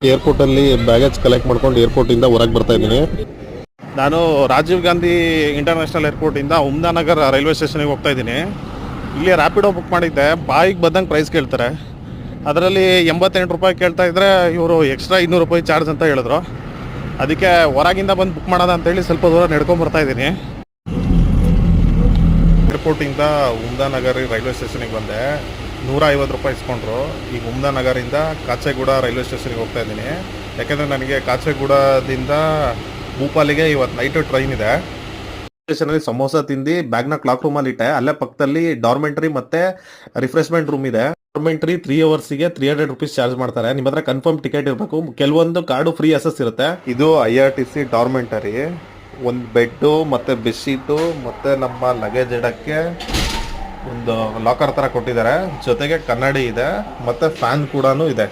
Airport ಅಲ್ಲಿ baggage collect ಮಾಡ್ಕೊಂಡು airport ಇಂದ ಹೊರಗೆ ಬರ್ತಾ ಇದ್ದೀನಿ. ನಾನು ರಾಜೀವ್ ಗಾಂಧಿ ಇಂಟರ್ನ್ಯಾಷನಲ್ ಏರ್ಪೋರ್ಟ್ ಇಂದ ಉಮ್ದಾನಗರ್ ರೈಲ್ವೆ ಸ್ಟೇಷನ್ಗೆ ಹೋಗ್ತಾ ಇದ್ದೀನಿ. ಇಲ್ಲಿ ರ್ಯಾಪಿಡೋ ಬುಕ್ ಮಾಡಿದ್ದೆ, ಬಾಯಿಗೆ ಬಂದಂಗೆ ಪ್ರೈಸ್ ಕೇಳ್ತಾರೆ. ಅದರಲ್ಲಿ 88 ರೂಪಾಯಿ ಕೇಳ್ತಾ ಇದ್ರೆ ಇವರು ಎಕ್ಸ್ಟ್ರಾ 200 ರೂಪಾಯಿ ಚಾರ್ಜ್ ಅಂತ ಹೇಳಿದ್ರು. ಅದಕ್ಕೆ ಹೊರಗಿಂದ ಬಂದು ಬುಕ್ ಮಾಡೋಣ ಅಂತೇಳಿ ಸ್ವಲ್ಪ ದೂರ ನಡ್ಕೊಂಡು ಬರ್ತಾ ಇದ್ದೀನಿ. ಏರ್ಪೋರ್ಟಿಂದ ಉಮ್ದಾನಗರ್ ರೈಲ್ವೆ ಸ್ಟೇಷನಿಗೆ ಬಂದೆ. 150 ರೂಪಾಯಿ ಇಸ್ಕೊಂಡ್ರು. ಈಗ ಉಮ್ದಾನಗರಿಂದ ಕಾಚೆಗೂಡ ರೈಲ್ವೆ ಸ್ಟೇಷನ್ಗೆ ಹೋಗ್ತಾ ಇದ್ದೀನಿ. ಯಾಕೆಂದರೆ ನನಗೆ ಕಾಚೆಗೂಡದಿಂದ ಭೂಪಾಲಿಗೆ ಇವತ್ತು ನೈಟು ಟ್ರೈನ್ ಇದೆ. ಸ್ಟೇಷನಲ್ಲಿ ಸಮೋಸ ತಿಂದು ಬ್ಯಾಗ್ನ ಕ್ಲಾಕ್ ರೂಮಲ್ಲಿ ಇಟ್ಟೆ. ಅಲ್ಲೇ ಪಕ್ಕದಲ್ಲಿ ಡಾರ್ಮೆಂಟ್ರಿ ಮತ್ತೆ ರಿಫ್ರೆಶ್ಮೆಂಟ್ ರೂಮ್ ಇದೆ. ಡಾರ್ಮೆಂಟ್ರಿ 3 ಅವರ್ಸ್ಗೆ 300 ರೂಪೀಸ್ ಚಾರ್ಜ್ ಮಾಡ್ತಾರೆ. ನಿಮ್ಮ ಹತ್ರ ಕನ್ಫರ್ಮ್ ಟಿಕೆಟ್ ಇರಬೇಕು. ಕೆಲವೊಂದು ಕಾರ್ಡು ಫ್ರೀ ಅಸೆಸ್ ಇರುತ್ತೆ. ಇದು IRTC ಡಾರ್ಮೆಂಟರಿ. ಒಂದು ಬೆಡ್ಡು ಮತ್ತೆ ಬೆಡ್ಶೀಟು ಮತ್ತೆ ನಮ್ಮ ಲಗೇಜ್ ಇಡಕ್ಕೆ ಒಂದು ಲಾಕರ್ ತರ ಕೊಟ್ಟಿದ್ದಾರೆ. ಜೊತೆಗೆ ಕನ್ನಡಿ ಇದೆ ಮತ್ತೆ ಫ್ಯಾನ್ ಕೂಡ ಇದೆ.